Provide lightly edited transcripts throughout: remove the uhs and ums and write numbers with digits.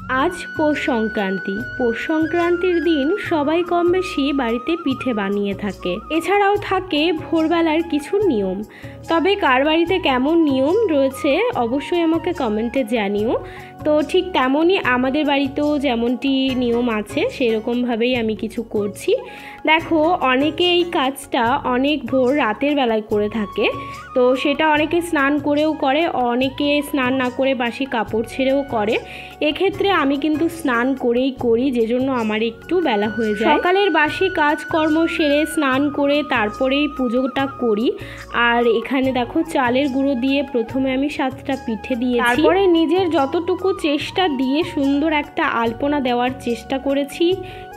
আজ পৌষ সংক্রান্তি। পৌষ সংক্রান্তির দিন সবাই কম বেশি বাড়িতে পিঠে বানিয়ে থাকে। এছাড়াও থাকে ভোরবেলার কিছু নিয়ম। তবে কার বাড়িতে কেমন নিয়ম রয়েছে অবশ্যই আমাকে কমেন্টে জানিও। তো ঠিক তেমনই আমাদের বাড়িতেও যেমনটি নিয়ম আছে সেরকমভাবেই আমি কিছু করছি। দেখো, অনেকে এই কাজটা অনেক ভোর রাতের বেলায় করে থাকে। তো সেটা অনেকে স্নান করেও করে, অনেকে স্নান না করে বাসি কাপড় ছেড়েও করে। এক্ষেত্রে আমি কিন্তু স্নান করেই করি, যে জন্য আমার একটু বেলা হয়ে যায়। সকালের বাসি কাজকর্ম সেরে স্নান করে তারপরেই পুজোটা করি। আর এখানে দেখো চালের গুঁড়ো দিয়ে প্রথমে আমি 7টা পিঠে দিয়েছি। তারপরে নিজের যতটুকু চেষ্টা দিয়ে সুন্দর একটা আলপনা দেওয়ার চেষ্টা করেছি।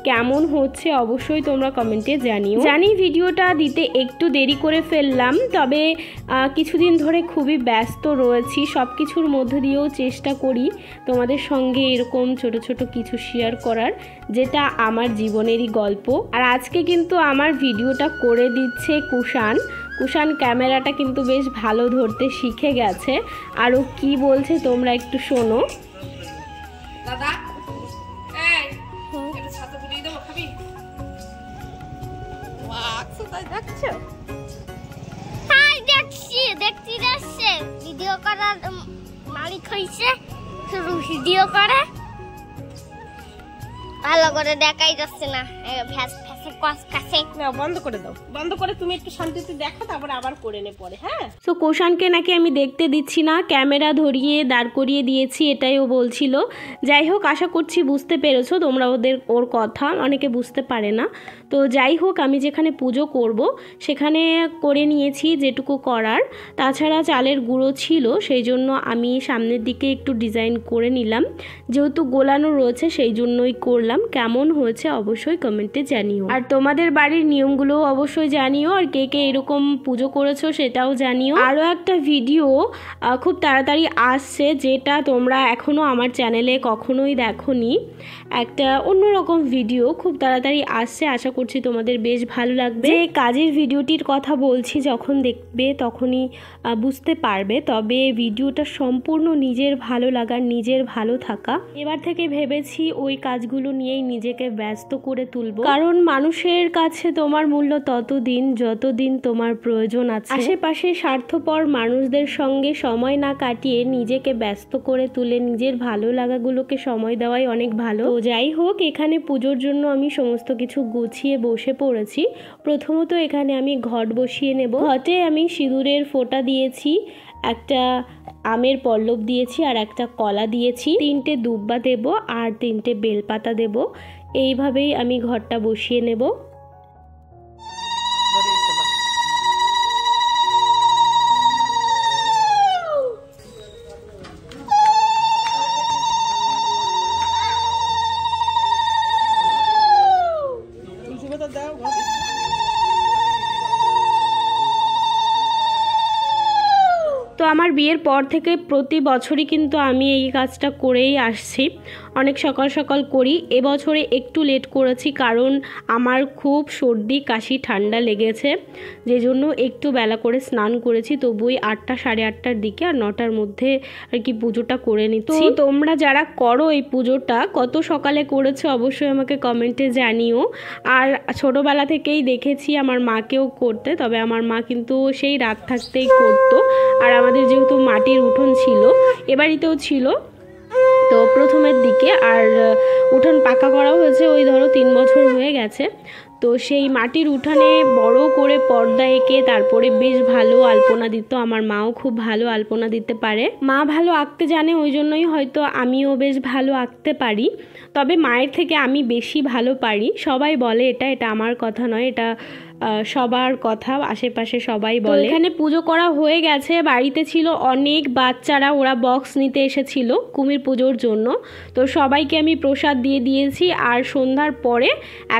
কেমন হচ্ছে অবশ্যই তোমরা কমেন্টে জানিও। জানি ভিডিওটা দিতে একটু দেরি করে ফেললাম, তবে কিছুদিন ধরে খুবই ব্যস্ত রয়েছি। সব কিছুর মধ্যে দিয়েও চেষ্টা করি তোমাদের সঙ্গে এরকম ছোট ছোট কিছু শেয়ার করার, যেটা আমার জীবনেরই গল্প। আর আজকে কিন্তু আমার ভিডিওটা করে দিচ্ছে কুষাণ ক্যামেরাটা কিন্তু বেশ ভালো ধরতে শিখে গেছে। আর ও কী বলছে তোমরা একটু শোনো। দাদা ভিডিও করার মালিক হয়েছে, ভিডিও করে ভালো করে দেখাই যাচ্ছে না। বন্ধ করে দাও, বন্ধ করে তুমি একটু শান্তিতে দেখো, তারপর আবার করে নে পরে। হ্যাঁ, তো কুষাণকে নাকি আমি দেখতে দিচ্ছি না, ক্যামেরা ধরিয়ে দাঁড় করিয়ে দিয়েছি, এটাই ও বলছিল। যাই হোক, আশা করছি বুঝতে পেরেছো তোমরা ওর কথা। অনেকে বুঝতে পারে না। তো যাই হোক, আমি যেখানে পুজো করব সেখানে করে নিয়েছি যেটুকু করার। তাছাড়া চালের গুঁড়ো ছিল, সেই জন্য আমি সামনের দিকে একটু ডিজাইন করে নিলাম। যেহেতু গোলানো রয়েছে সেই জন্যই করলাম। কেমন হয়েছে অবশ্যই কমেন্টে জানিও। আর তোমাদের বাড়ির নিয়মগুলো অবশ্যই জানিও, আর কে কে এরকম পুজো করেছো সেটাও জানিও। আরও একটা ভিডিও খুব তাড়াতাড়ি আসছে, যেটা তোমরা এখনও আমার চ্যানেলে কখনোই দেখোনি। একটা অন্যরকম ভিডিও খুব তাড়াতাড়ি আসছে, আশা করছি তোমাদের বেশ ভালো লাগবে। যে কাজের ভিডিওটির কথা বলছি, যখন দেখবে তখনই বুঝতে পারবে। তবে ভিডিওটা সম্পূর্ণ নিজের ভালো লাগার, নিজের ভালো থাকা। এবার থেকে ভেবেছি ওই কাজগুলো নিয়েই নিজেকে ব্যস্ত করে তুলবো, কারণ মানুষের কাছে তোমার মূল্য ততদিন যতদিন তোমার প্রয়োজন আছে। আশেপাশে স্বার্থপর মানুষদের সঙ্গে সময় না কাটিয়ে নিজেকে ব্যস্ত করে তুলে নিজের ভালো লাগাগুলোকে সময় দেওয়াই অনেক ভালো। তো যাই হোক, এখানে পুজোর জন্য আমি সমস্ত কিছু গুছিয়ে বসে পড়েছি। প্রথমত এখানে আমি ঘট বসিয়ে নেব। ঘটে আমি সিঁদুরের ফোঁটা দিয়েছি, একটা আমের পল্লব দিয়েছি, আর একটা কলা দিয়েছি। 3টে দুব্বা দেব আর 3টে বেলপাতা দেব। এইভাবেই আমি ঘরটা বসিয়ে নেব। তো আমার বিয়ের পর থেকে প্রতি বছরই কিন্তু আমি এই কাজটা করেই আসছি। অনেক সকাল সকাল করি। এবছরে একটু লেট করেছি, কারণ আমার খুব সর্দি কাশি ঠান্ডা লেগেছে, যে জন্য একটু বেলা করে স্নান করেছি। তবুই 8টা সাড়ে 8টার দিকে আর 9টার মধ্যে আর কি পুজোটা করে নিচ্ছি। তো তোমরা যারা করো এই পুজোটা কত সকালে করেছো অবশ্যই আমাকে কমেন্টে জানিও। আর ছোটোবেলা থেকেই দেখেছি আমার মাকেও করতে, তবে আমার মা কিন্তু সেই রাত থাকতেই করতো। আর আমাদের যেহেতু মাটির উঠোন ছিল, এ বাড়িতেও ছিল তো প্রথমের দিকে, আর উঠোন পাকা করাও হয়েছে ওই ধরো 3 বছর হয়ে গেছে। তো সেই মাটির উঠানে বড় করে পর্দা এঁকে তারপরে বেশ ভালো আলপনা দিত। আমার মাও খুব ভালো আলপনা দিতে পারে, মা ভালো আঁকতে জানে, ওই জন্যই হয়তো আমিও বেশ ভালো আঁকতে পারি। তবে মায়ের থেকে আমি বেশি ভালো পারি। সবাই বলে এটা আমার কথা নয়, এটা সবার কথা, আশেপাশে সবাই বলে। এখানে পুজো করা হয়ে গেছে। বাড়িতে ছিল অনেক বাচ্চারা, ওরা বক্স নিতে এসেছিল কুমির পুজোর জন্য। তো সবাইকে আমি প্রসাদ দিয়ে দিয়েছি। আর সন্ধ্যার পরে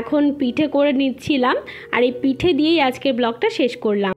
এখন পিঠে করে নিচ্ছিলাম, আর এই পিঠে দিয়েই আজকের ব্লগটা শেষ করলাম।